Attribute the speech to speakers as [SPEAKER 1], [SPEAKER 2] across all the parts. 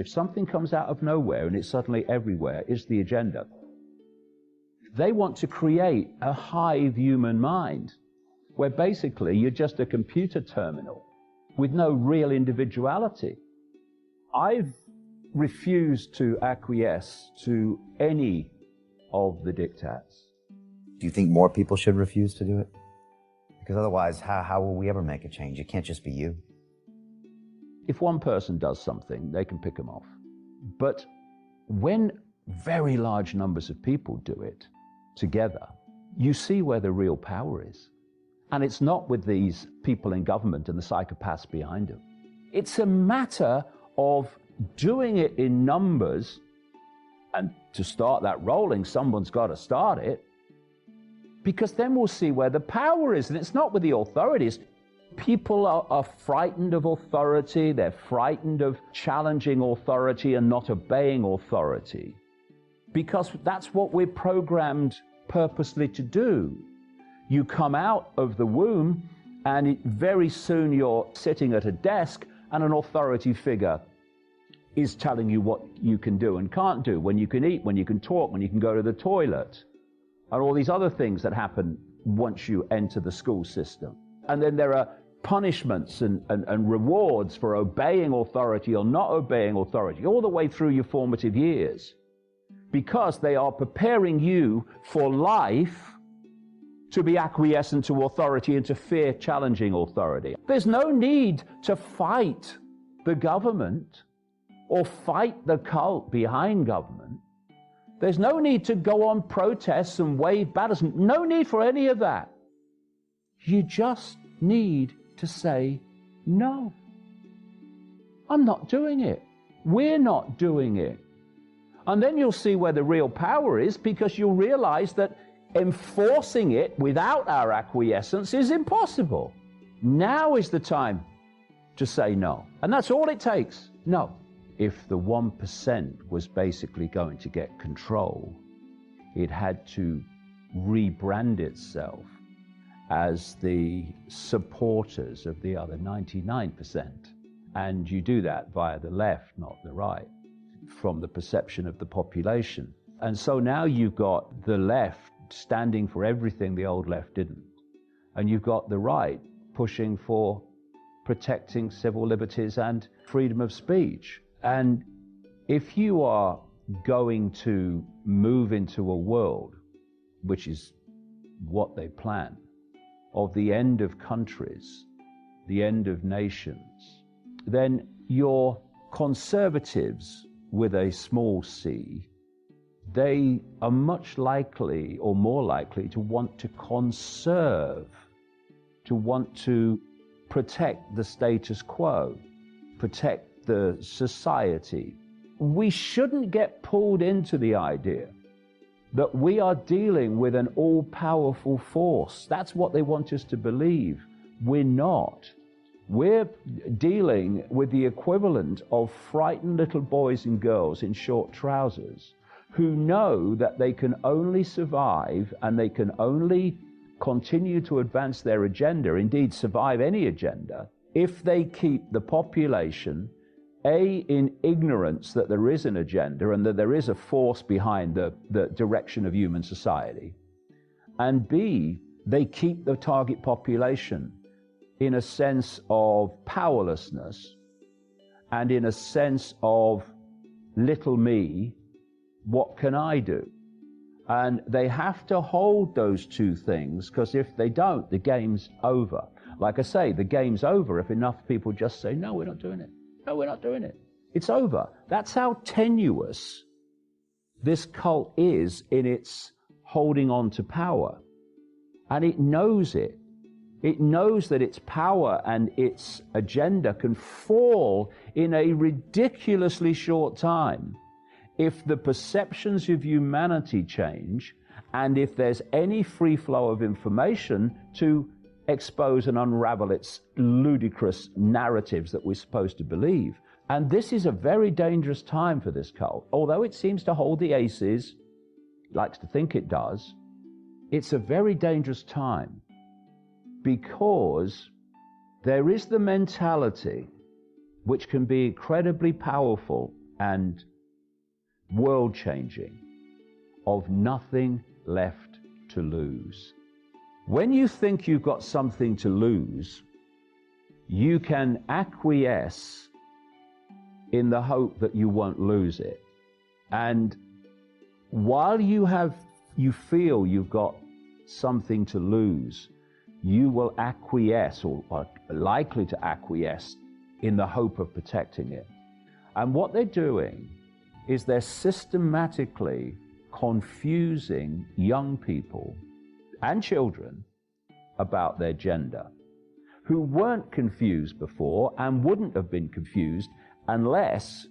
[SPEAKER 1] if something comes out of nowhere and it's suddenly everywhere, it's the agenda. They want to create a hive human mind where basically you're just a computer terminal with no real individuality. I've refused to acquiesce to any of the diktats.
[SPEAKER 2] Do you think more people should refuse to do it? Because otherwise, how will we ever make a change? It can't just be you.
[SPEAKER 1] If one person does something, they can pick them off. But when very large numbers of people do it together, you see where the real power is. And it's not with these people in government and the psychopaths behind them. It's a matter of doing it in numbers, and to start that rolling, someone's got to start it, because then we'll see where the power is. And it's not with the authorities. People are frightened of authority. They're frightened of challenging authority and not obeying authority, because that's what we're programmed purposely to do. You come out of the womb and very soon you're sitting at a desk and an authority figure is telling you what you can do and can't do, when you can eat, when you can talk, when you can go to the toilet, and all these other things that happen once you enter the school system. And then there are punishments and rewards for obeying authority or not obeying authority all the way through your formative years, because they are preparing you for life to be acquiescent to authority and to fear challenging authority. There's no need to fight the government or fight the cult behind government. There's no need to go on protests and wave banners. No need for any of that. You just need to say, no, I'm not doing it. We're not doing it. And then you'll see where the real power is, because you'll realize that enforcing it without our acquiescence is impossible. Now is the time to say no. And that's all it takes. No. If the 1% was basically going to get control, it had to rebrand itself as the supporters of the other 99%. And you do that via the left, not the right, from the perception of the population. And so now you've got the left standing for everything the old left didn't. And you've got the right pushing for protecting civil liberties and freedom of speech. And if you are going to move into a world, which is what they plan, of the end of countries, the end of nations, then your conservatives with a small c, they are much likely or more likely to want to conserve, to want to protect the status quo, protect the society. We shouldn't get pulled into the idea that we are dealing with an all-powerful force. That's what they want us to believe. We're not. We're dealing with the equivalent of frightened little boys and girls in short trousers who know that they can only survive and they can only continue to advance their agenda, indeed survive any agenda, if they keep the population, A, in ignorance that there is an agenda and that there is a force behind the direction of human society, and B, they keep the target population in a sense of powerlessness and in a sense of little me, what can I do? And they have to hold those two things, because if they don't, the game's over. Like I say, the game's over if enough people just say, no, we're not doing it. No, we're not doing it. It's over. That's how tenuous this cult is in its holding on to power. And it knows it. It knows that its power and its agenda can fall in a ridiculously short time if the perceptions of humanity change and if there's any free flow of information to expose and unravel its ludicrous narratives that we're supposed to believe. And this is a very dangerous time for this cult. Although it seems to hold the aces, likes to think it does, it's a very dangerous time, because there is the mentality, which can be incredibly powerful, and world-changing, of nothing left to lose. When you think you've got something to lose, you can acquiesce in the hope that you won't lose it. And while you feel you've got something to lose, you will acquiesce, or are likely to acquiesce, in the hope of protecting it. And what they're doing is they're systematically confusing young people and children about their gender, who weren't confused before and wouldn't have been confused unless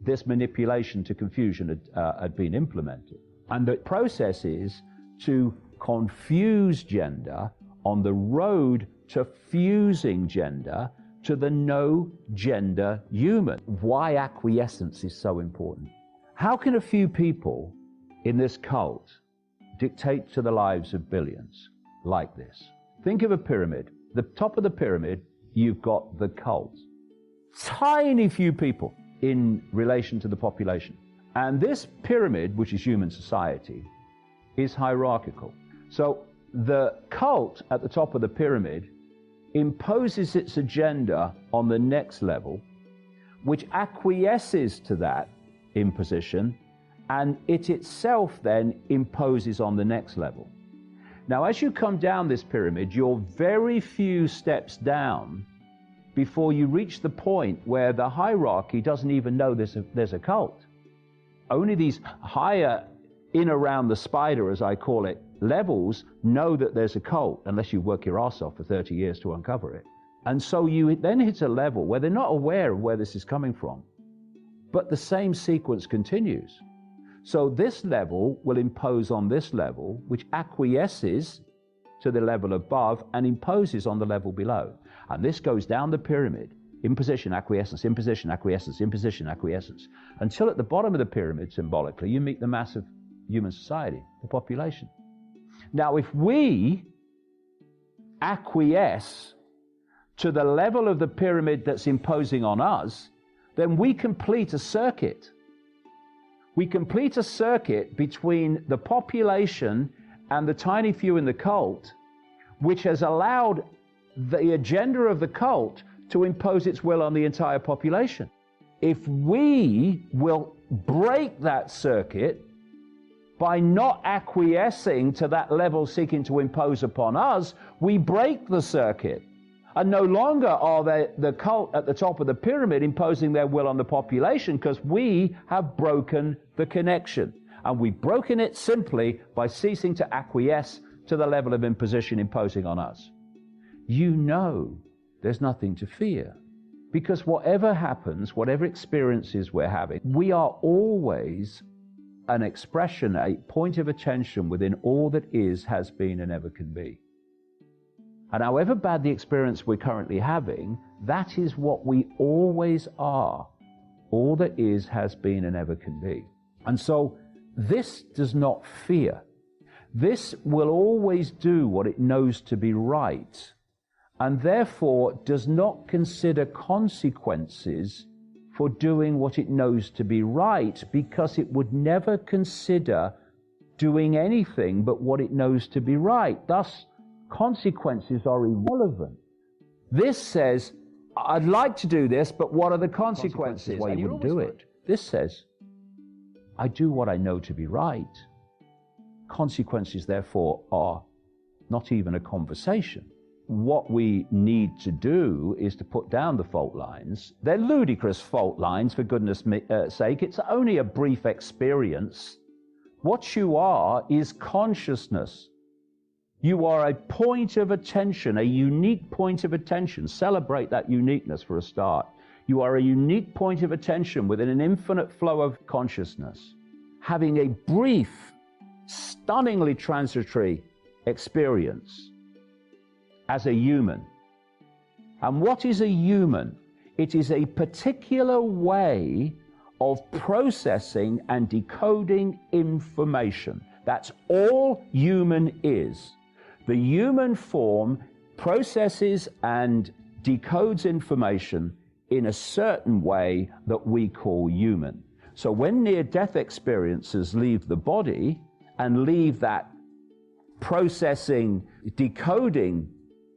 [SPEAKER 1] this manipulation to confusion had been implemented. And the process is to confuse gender on the road to fusing gender to the no gender human. Why acquiescence is so important. How can a few people in this cult dictate to the lives of billions like this? Think of a pyramid. The top of the pyramid, you've got the cult. Tiny few people in relation to the population. And this pyramid, which is human society, is hierarchical. So the cult at the top of the pyramid imposes its agenda on the next level, which acquiesces to that imposition, and it itself then imposes on the next level. Now, as you come down this pyramid, you're very few steps down before you reach the point where the hierarchy doesn't even know there's a cult. Only these higher, in around the spider, as I call it, levels know that there's a cult, unless you work your ass off for 30 years to uncover it. And so you then hit a level where they're not aware of where this is coming from, but the same sequence continues. So this level will impose on this level, which acquiesces to the level above and imposes on the level below. And this goes down the pyramid, imposition, acquiescence, imposition, acquiescence, imposition, acquiescence, until at the bottom of the pyramid, symbolically, you meet the mass of human society, the population. Now, if we acquiesce to the level of the pyramid that's imposing on us, then we complete a circuit. We complete a circuit between the population and the tiny few in the cult, which has allowed the agenda of the cult to impose its will on the entire population. If we will break that circuit by not acquiescing to that level seeking to impose upon us, we break the circuit. And no longer are the cult at the top of the pyramid imposing their will on the population, because we have broken the connection. And we've broken it simply by ceasing to acquiesce to the level of imposition imposing on us. You know there's nothing to fear, because whatever happens, whatever experiences we're having, we are always an expression, a point of attention within all that is, has been, and ever can be. And however bad the experience we're currently having, that is what we always are. All that is, has been, and ever can be. And so this does not fear. This will always do what it knows to be right, and therefore does not consider consequences for doing what it knows to be right, because it would never consider doing anything but what it knows to be right. Thus, consequences are irrelevant. This says, I'd like to do this, but what are the consequences? Why you wouldn't do it. This says, I do what I know to be right. Consequences, therefore, are not even a conversation. What we need to do is to put down the fault lines. They're ludicrous fault lines, for goodness sake. It's only a brief experience. What you are is consciousness. You are a point of attention, a unique point of attention. Celebrate that uniqueness for a start. You are a unique point of attention within an infinite flow of consciousness, having a brief, stunningly transitory experience as a human. And what is a human? It is a particular way of processing and decoding information. That's all human is. The human form processes and decodes information in a certain way that we call human. So when near-death experiences leave the body and leave that processing, decoding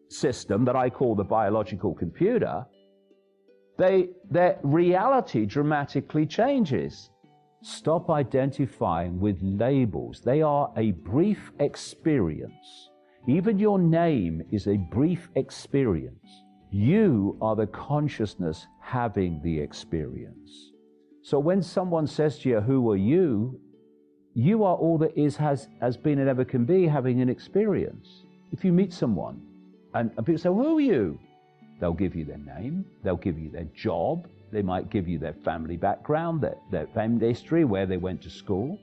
[SPEAKER 1] system that I call the biological computer, their reality dramatically changes. Stop identifying with labels. They are a brief experience. Even your name is a brief experience. You are the consciousness having the experience. So when someone says to you, who are you? You are all that is, has been, and ever can be, having an experience. If you meet someone and people say, who are you? They'll give you their name, they'll give you their job, they might give you their family background, their family history, where they went to school.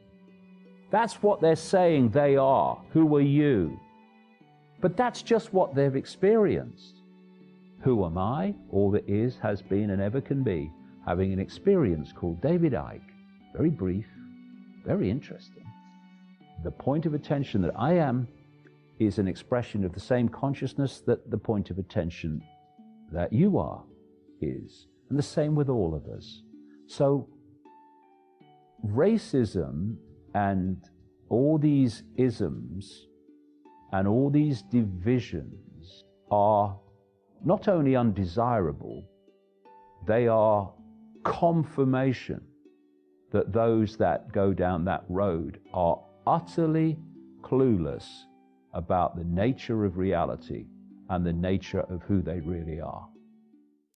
[SPEAKER 1] That's what they're saying they are. Who are you? But that's just what they've experienced. Who am I? All that is, has been, and ever can be, having an experience called David Icke. Very brief, very interesting. The point of attention that I am is an expression of the same consciousness that the point of attention that you are is. And the same with all of us. So racism and all these isms and all these divisions are not only undesirable, they are confirmation that those that go down that road are utterly clueless about the nature of reality and the nature of who they really are.